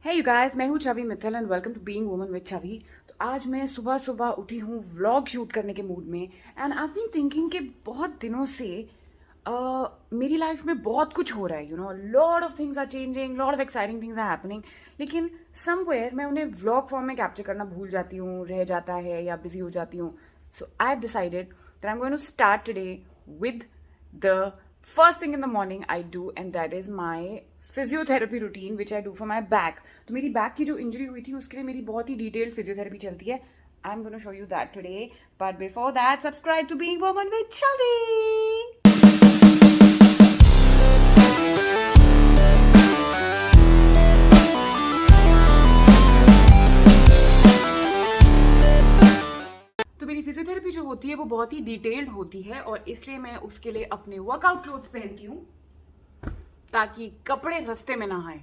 Hey you guys, मैं हूँ Chhavi Mittal and welcome to being woman with Chhavi. तो आज मैं सुबह सुबह उठी हूँ व्लॉग शूट करने के मूड में एंड आई बीन थिंकिंग कि बहुत दिनों से मेरी लाइफ में बहुत कुछ हो रहा है। Lot of things are changing, lot of exciting things are happening, लेकिन समवेयर मैं उन्हें व्लॉग फॉर्म में कैप्चर करना भूल जाती हूँ, रह जाता है या बिजी हो जाती हूँ। So I have decided that I am going to start today with the first thing in the morning I do, and that is my physiotherapy routine which I do for my back. तो मेरी back की जो injury हुई थी उसके लिए मेरी बहुत ही डिटेल्ड फिजियोथेरेपी चलती है. I'm going to show you that today, but before that subscribe to Being Woman with Chavi. तो मेरी फिजियोथेरेपी जो होती है वो बहुत ही डिटेल्ड होती है और इसलिए मैं उसके लिए अपने वर्कआउट क्लोथ्स पहनती हूँ ताकि कपड़े रास्ते में ना आए.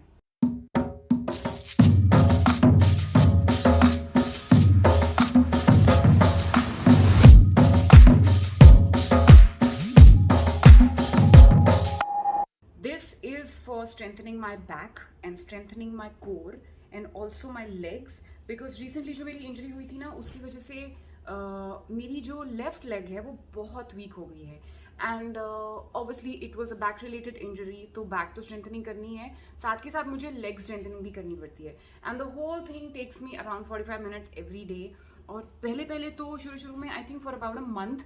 This is for strengthening my back and strengthening my core and also my legs, because recently जो मेरी इंजरी हुई थी ना उसकी वजह से मेरी जो लेफ्ट लेग है वो बहुत वीक हो गई है and obviously it was a back related injury. तो बैक तो स्ट्रेंथनिंग करनी है, साथ के साथ मुझे लेग स्ट्रेंथनिंग भी करनी पड़ती है and the whole thing takes me around 45 minutes every day. और पहले तो शुरू में I think for about a month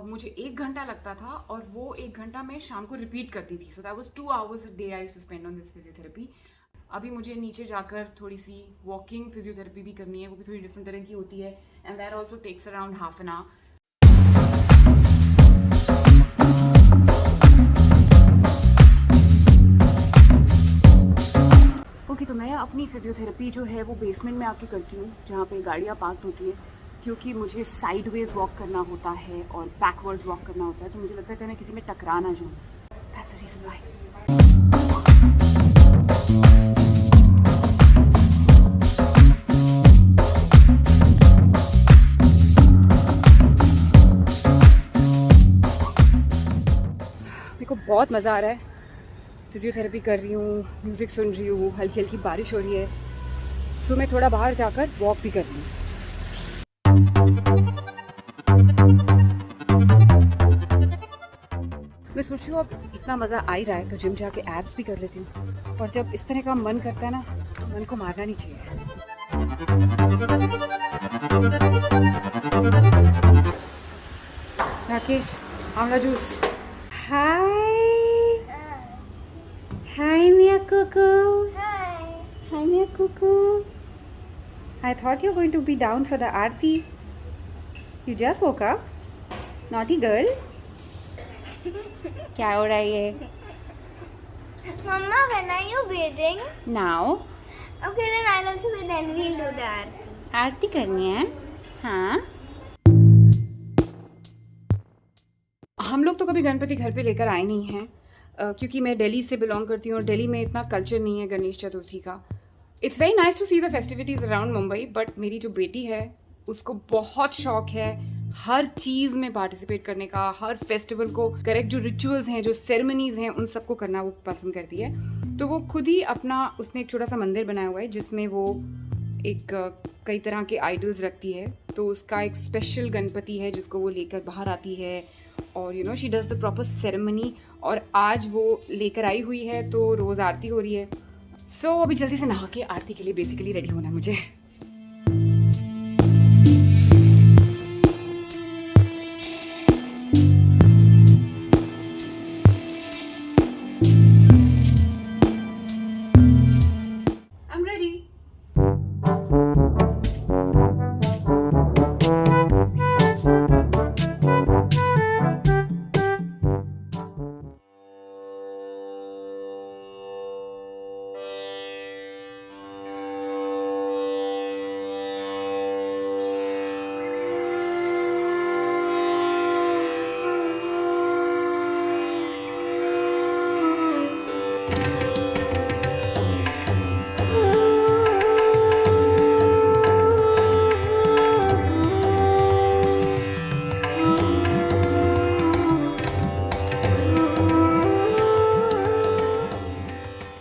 मुझे 1 घंटा लगता था और वो 1 घंटा मैं शाम को रिपीट करती थी. So that was 2 hours a day I used to spend on this physiotherapy. अभी मुझे नीचे जाकर थोड़ी सी वॉकिंग फिजियोथेरेपी भी करनी है, वो भी थोड़ी डिफरेंट तरह की होती है and that also takes around half an hour. Okay, तो मैं अपनी फिजियोथेरेपी जो है वो बेसमेंट में आके करती हूँ जहाँ पे गाड़ियाँ पार्क होती है, क्योंकि मुझे साइडवेज वॉक करना होता है और बैकवर्ड्स वॉक करना होता है. तो मुझे लगता है कि मैं किसी में टकरा ना जाऊँ. That's the reason why. मेरे को बहुत मज़ा आ रहा है. फिजियोथेरेपी कर रही हूँ, म्यूज़िक सुन रही हूँ, हल्की हल्की बारिश हो रही है. सो मैं थोड़ा बाहर जाकर वॉक भी कर रही हूँ. मैं सोच रही हूँ अब इतना मज़ा आ ही रहा है तो जिम जाके एब्स भी कर लेती हूँ. और जब इस तरह का मन करता है ना, मन को मारना नहीं चाहिए. राकेश, आंवला juice. Hi hi Mia Kuku. Hi Mia Kuku. I thought you were going to be down for the aarti. You just woke up. Naughty girl. क्या हो रहा है ये? Mama, when are you bathing? Now. Okay, then I'll also bathe and we'll do the aarti. आरती करनी है. हाँ. हम लोग तो कभी गणपति घर पे लेकर आए नहीं हैं क्योंकि मैं दिल्ली से बिलोंग करती हूँ और दिल्ली में इतना कल्चर नहीं है गणेश चतुर्थी का. It's very nice to see the festivities around Mumbai, but मेरी जो बेटी है उसको बहुत शौक है हर चीज़ में पार्टिसिपेट करने का, हर फेस्टिवल को करेक्ट जो रिचुअल्स हैं, जो सेरेमनीज हैं, उन सबको करना वो पसंद करती है. तो वो खुद ही अपना उसने एक छोटा सा मंदिर बनाया हुआ है जिसमें वो एक कई तरह के आइडल्स रखती है. तो उसका एक स्पेशल गणपति है जिसको वो लेकर बाहर आती है और she does the proper ceremony. और आज वो लेकर आई हुई है तो रोज़ आरती हो रही है. सो अभी जल्दी से नहा के आरती के लिए बेसिकली रेडी होना है मुझे. I'm ready.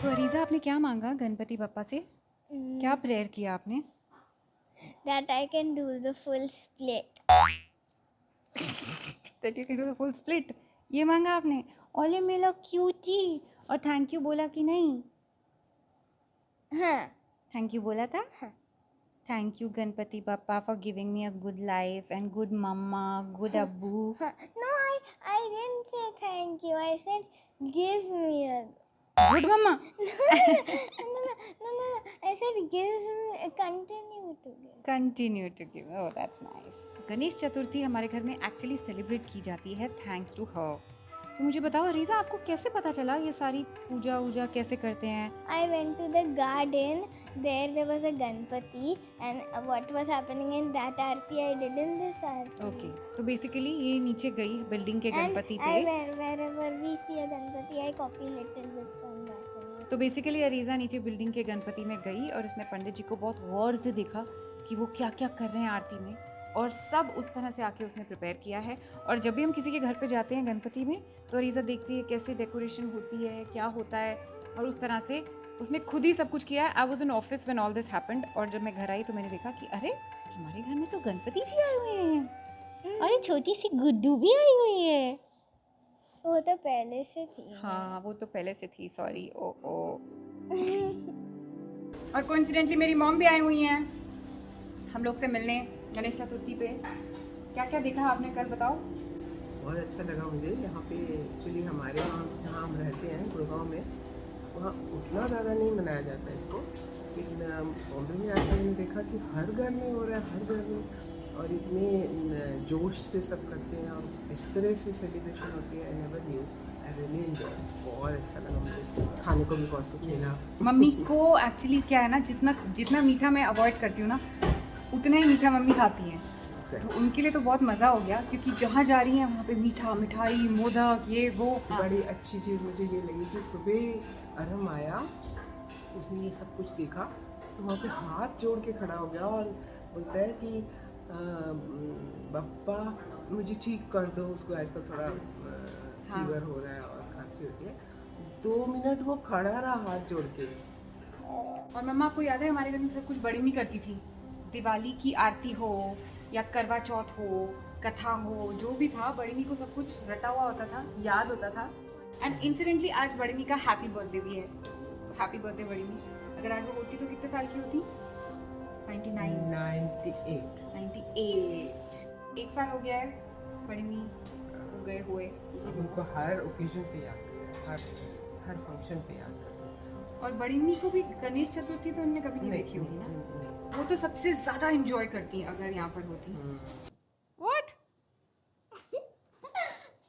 तो अरीज़ा, आपने क्या मांगा गणपति बप्पा से? क्या प्रेयर किया आपने? That I can do the full split. That you can do the full split. ये मांगा आपने? ओले मेरा क्यूटी। और थैंक यू बोला कि नहीं? हाँ. थैंक यू बोला था? हाँ. Thank you Ganpati Bappa for giving me a good life and good mama, good abbu. No, I didn't say thank you. I said give me a. Good mama. No. I said give me. Continue to give. Continue to give. Oh, that's nice. Ganesh Chaturthi हमारे घर में actually celebrate की जाती है thanks to her. तो मुझे बताओ Reeza, आपको कैसे पता चला ये सारी पूजा वूजा कैसे करते हैं? I went to the garden. There was a Ganpati, and what was happening in that aarti I did in this aarti. Okay, तो बेसिकली ये नीचे गई बिल्डिंग के गणपति And थे। wherever we see a Ganpati, I copy little bit from that. तो basically अरीजा नीचे building के गणपति में गई और उसने पंडित जी को बहुत गौर से देखा कि वो क्या क्या कर रहे हैं आरती में, और सब उस तरह से आके उसने प्रिपेयर किया है। और जब भी हम किसी के घर पे जाते हैं गणपति में तो अरीजा देखती है कैसे डेकोरेशन होती है, क्या होता है, और उस तरह से उसने खुद ही सब कुछ किया है। I was in office when all this happened, और जब मैं घर आई तो मैंने देखा कि अरे हमारे घर में तो गणपति जी आए हुए हैं, अरे छोटी सी गुड्डू भी आई हुई है। वो तो पहले से थी। हाँ, वो तो पहले से थी, सॉरी। ओ और कोइंसिडेंटली मेरी मॉम भी आई हुई हैं हम लोग से मिलने गणेश चतुर्थी पे। क्या क्या देखा आपने कल, बताओ। बहुत अच्छा लगा मुझे यहाँ पे। एक्चुअली हमारे वहाँ जहाँ हम रहते हैं गुड़गांव में, वहाँ उतना ज़्यादा नहीं मनाया जाता इसको, लेकिन बॉम्बे में आकर मैंने देखा कि हर घर में हो रहा है, हर घर में, और इतने जोश से सब करते हैं और इस तरह से सेलिब्रेशन होती है। I never knew, I really enjoy. बहुत अच्छा लगा मुझे, खाने को भी बहुत कुछ मिला। मम्मी को एक्चुअली क्या है ना, जितना मीठा मैं अवॉइड करती हूँ ना, उतना ही मीठा मम्मी खाती हैं। तो उनके लिए तो बहुत मज़ा हो गया, क्योंकि जहाँ जा रही हैं वहाँ पे मीठा, मिठाई, मोदक, ये वो। बड़ी अच्छी चीज़ मुझे ये लगी कि सुबह अरम आया, उसने ये सब कुछ देखा तो वहाँ पे हाथ जोड़ के खड़ा हो गया और बोलता है कि बप्पा मुझे ठीक कर दो, उसको आजकल थोड़ा फीवर हो रहा है और खांसी होती है। 2 मिनट वो खड़ा रहा हाथ जोड़ के। और मम्मा आपको याद है हमारे घर में सब कुछ बड़ी मम्मी करती थी, दिवाली की आरती हो या करवा चौथ हो, कथा हो, जो भी था बड़ी मम्मी को सब कुछ रटा हुआ होता था, याद होता था। एंड इंसिडेंटली आज बड़ी मम्मी का हैप्पी बर्थडे भी है, तो हैप्पी बर्थडे बड़ी मम्मी। अगर आज वो होती तो कितने साल की होती? 98। 98। 1 साल हो गया है बड़ी मम्मी हो गए हुए। अब उनको हर ओकेजन पे याद करते हैं, हर फंक्शन पे याद करते हैं। और बड़ी मम्मी को भी गणेश चतुर्थी तो उन्होंने कभी नहीं देखी होगी ना, वो तो सबसे ज्यादा एंजॉय करती हैं अगर यहाँ पर होती। What?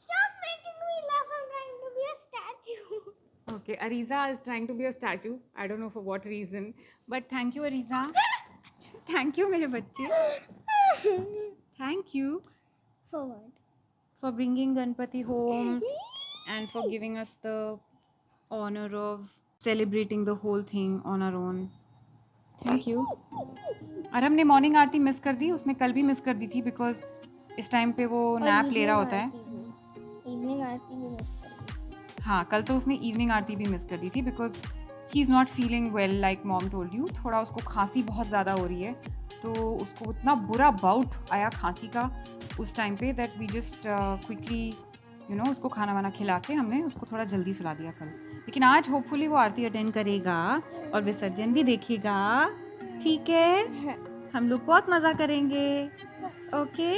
Stop making me laugh. I'm trying to be a statue. Okay, Ariza is trying to be a statue. I don't know for what reason, but thank you, Ariza. Thank you, मेरे बच्चे. Thank you For what? for bringing Ganpati home and for giving us the honor of celebrating the whole thing on our own. Thank you. और हमने morning आरती miss कर दी, उसने कल भी miss कर दी थी बिकॉज इस टाइम पे वो नैप ले रहा होता है। इवनिंग आरती भी मिस कर दी। हाँ, कल तो उसने इवनिंग आरती भी मिस कर दी थी because he is not feeling well like mom told you. थोड़ा उसको खांसी बहुत ज़्यादा हो रही है, तो उसको इतना बुरा बाउट आया खांसी का उस टाइम पे दैट वी जस्ट क्विकली उसको खाना वाना खिला के हमने उसको थोड़ा जल्दी सुला दिया कल। लेकिन आज होपफुली वो आरती अटेंड करेगा और विसर्जन भी देखेगा, ठीक है? हम लोग बहुत मज़ा करेंगे, ओके?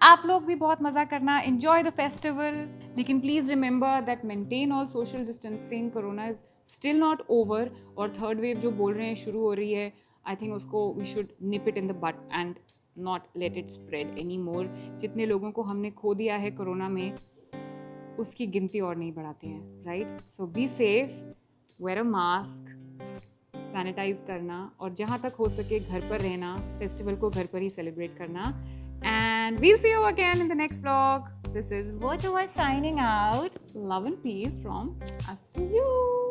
आप लोग भी बहुत मज़ा करना, एंजॉय द फेस्टिवल, लेकिन please remember that maintain all social distancing. Corona is still not over, और थर्ड वेव जो बोल रहे हैं शुरू हो रही है, आई थिंक उसको we should nip it in the bud and not let it spread any more. जितने लोगों को हमने खो दिया है कोरोना में, उसकी गिनती और नहीं बढ़ाते हैं, right? So be safe, wear a mask, sanitize करना, और जहाँ तक हो सके घर पर रहना, फेस्टिवल को घर पर ही सेलिब्रेट करना। And we'll see you again in the next vlog. This is Virtua signing out. Love and peace from us to you.